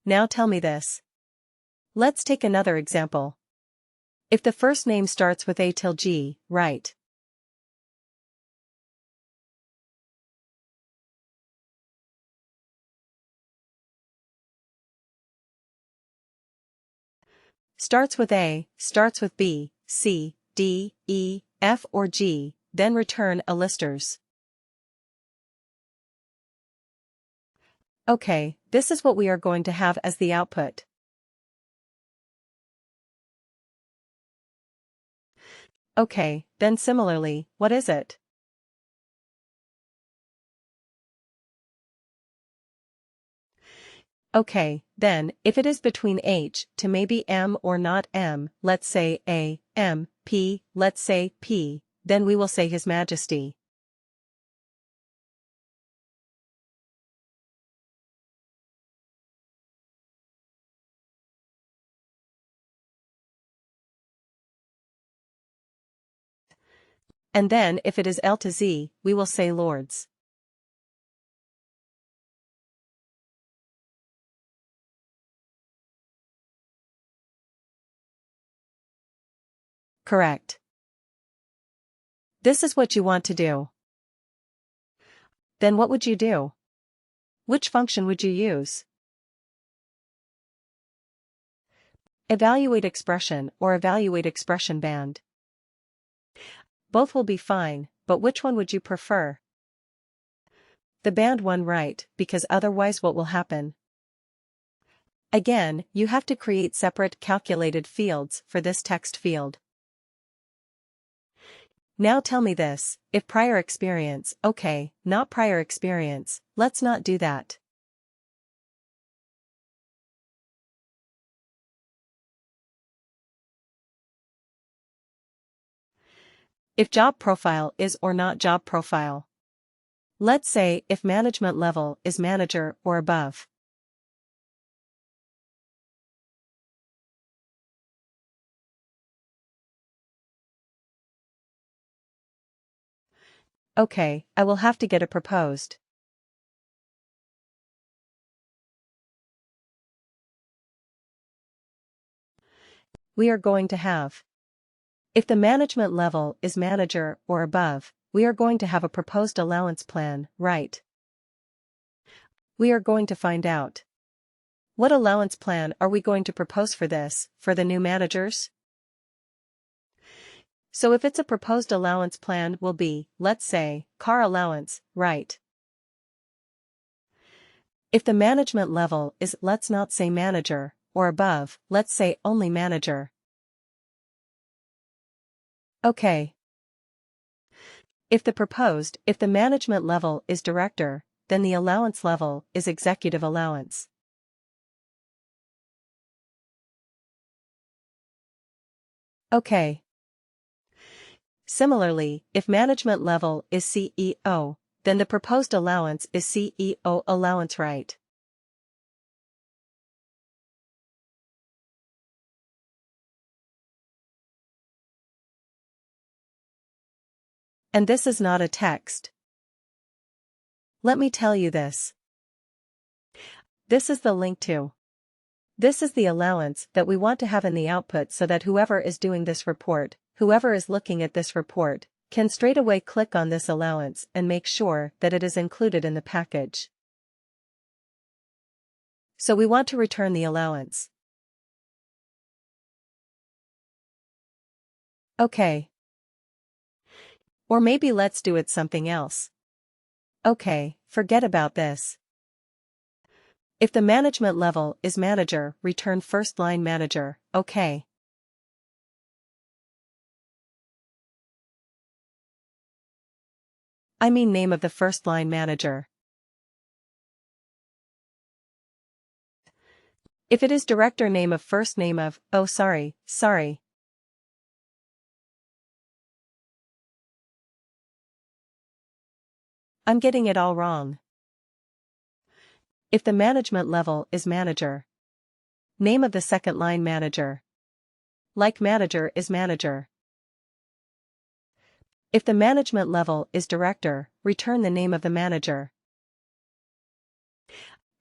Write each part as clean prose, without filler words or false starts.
Now tell me this. Let's take another example. If the first name starts with A till G, write starts with A, starts with B, C, D, E, F or G, then return a listers. Okay, this is what we are going to have as the output. Okay, then similarly, what is it? Okay, then, if it is between H to maybe M or not M, let's say A, M, P, let's say P, then we will say His Majesty. And then if it is L to Z, we will say Lords. Correct. This is what you want to do. Then what would you do? Which function would you use? Evaluate expression or evaluate expression band. Both will be fine, but which one would you prefer? The band one, right, because otherwise what will happen? Again, you have to create separate calculated fields for this text field. Now tell me this, if prior experience, okay, not prior experience, let's not do that. If job profile is or not job profile. Let's say if management level is manager or above. Okay, I will have to get a proposed. We are going to have. If the management level is manager or above, we are going to have a proposed allowance plan, right? We are going to find out. What allowance plan are we going to propose for this, for the new managers? So if it's a proposed allowance plan will be, let's say, car allowance, right? If the management level is, let's not say manager, or above, let's say only manager. Okay. If the management level is director, then the allowance level is executive allowance. Okay. Similarly, if management level is CEO, then the proposed allowance is CEO allowance, right? And this is not a text. Let me tell you this. This is the link to. This is the allowance that we want to have in the output so that whoever is doing this report, whoever is looking at this report, can straight away click on this allowance and make sure that it is included in the package. So we want to return the allowance. Okay. Or maybe let's do it something else. Okay, forget about this. If the management level is manager, return first line manager, okay. I mean name of the first line manager. If it is director, name of first name of, oh sorry. I'm getting it all wrong. If the management level is manager. Name of the second line manager. Like manager is manager. If the management level is director, return the name of the manager.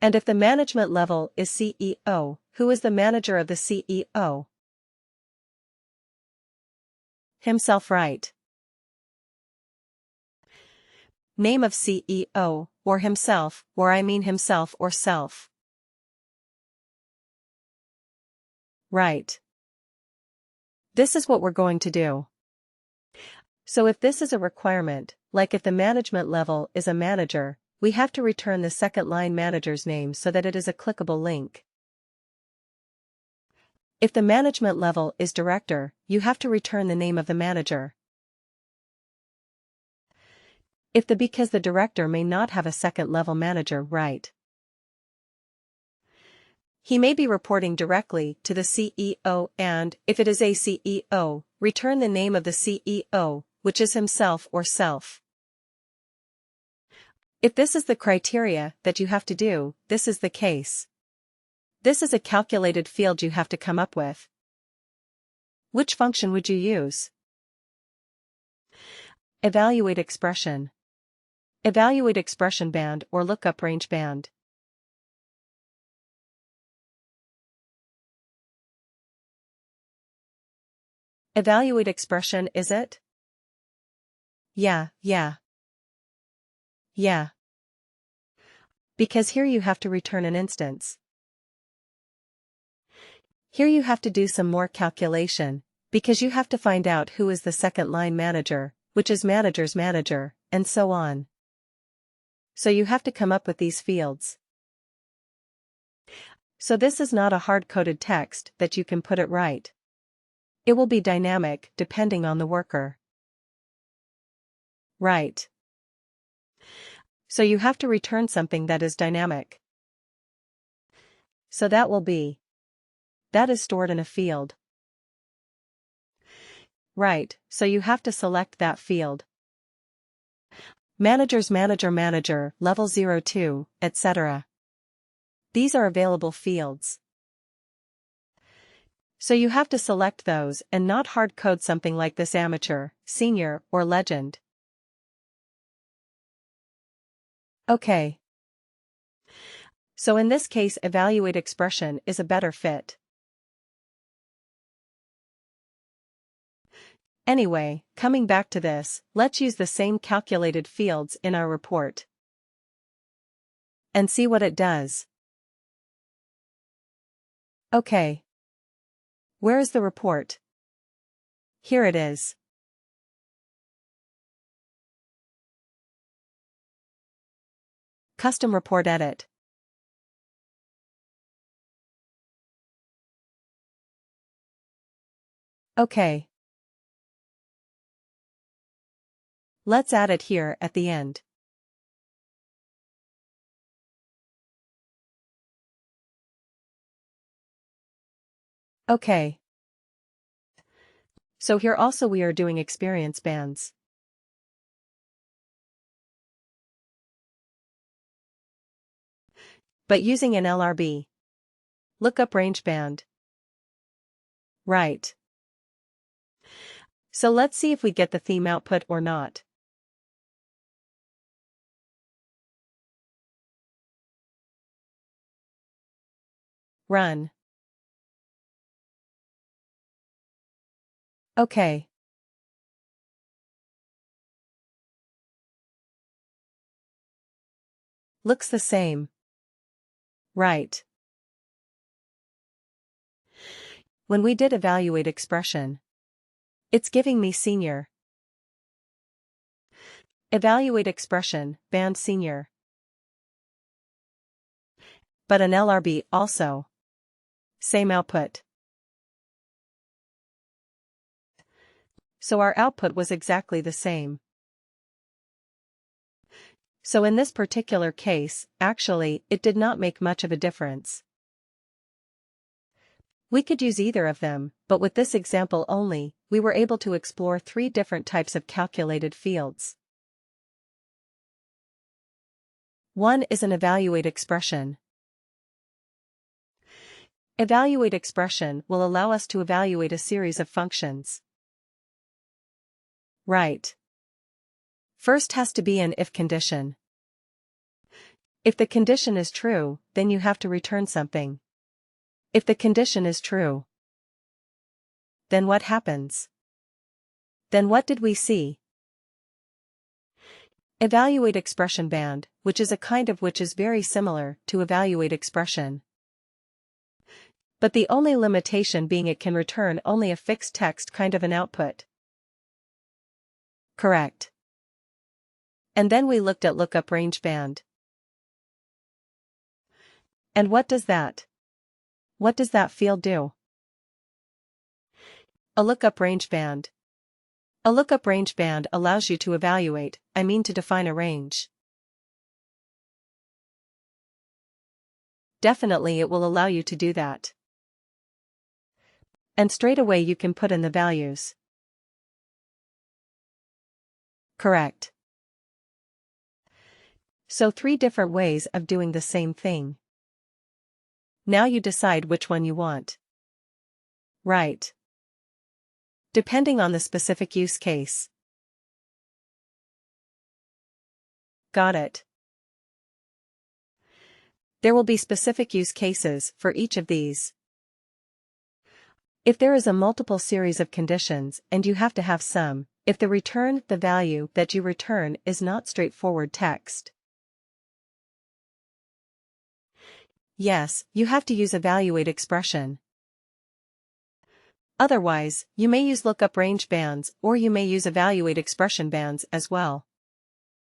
And if the management level is CEO, who is the manager of the CEO? Himself, right? Name of CEO, or himself, or I mean himself or self. Right. This is what we're going to do. So if this is a requirement, like if the management level is a manager, we have to return the second line manager's name so that it is a clickable link. If the management level is director, you have to return the name of the manager. Because the director may not have a second level manager, right? He may be reporting directly to the CEO, and, if it is a CEO, return the name of the CEO, which is himself or self. If this is the criteria that you have to do, this is the case. This is a calculated field you have to come up with. Which function would you use? Evaluate expression. Evaluate expression band or lookup range band. Evaluate expression, is it? Yeah. Because here you have to return an instance. Here you have to do some more calculation, because you have to find out who is the second line manager, which is manager's manager, and so on. So you have to come up with these fields. So this is not a hard-coded text that you can put it right. It will be dynamic depending on the worker. Right. So you have to return something that is dynamic. So that will be. That is stored in a field. Right, so you have to select that field. Managers manager, level 02, etc. These are available fields. So you have to select those and not hard code something like this: amateur, senior, or legend. Okay. So in this case, evaluate expression is a better fit. Anyway, coming back to this, let's use the same calculated fields in our report. And see what it does. Okay. Where is the report? Here it is. Custom report edit. Okay. Let's add it here at the end. Okay. So here also we are doing experience bands. But using an LRB. Lookup range band. Right. So let's see if we get the theme output or not. Run. Okay. Looks the same. Right. When we did evaluate expression, it's giving me senior. Evaluate expression, band senior. But an LRB also. Same output. So our output was exactly the same. So in this particular case, actually, it did not make much of a difference. We could use either of them, but with this example only, we were able to explore 3 different types of calculated fields. One is an evaluate expression. Evaluate expression will allow us to evaluate a series of functions. Right. First has to be an if condition. If the condition is true, then you have to return something. If the condition is true, then what happens? Then what did we see? Evaluate expression band, which is a kind of which is very similar to evaluate expression. But the only limitation being it can return only a fixed text kind of an output. Correct. And then we looked at lookup range band. And what does that? What does that field do? A lookup range band. A lookup range band allows you to evaluate, to define a range. Definitely it will allow you to do that. And straight away you can put in the values. Correct. So 3 different ways of doing the same thing. Now you decide which one you want. Right. Depending on the specific use case. Got it. There will be specific use cases for each of these. If there is a multiple series of conditions and you have to have some, if the value that you return is not straightforward text. Yes, you have to use evaluate expression. Otherwise, you may use lookup range bands or you may use evaluate expression bands as well.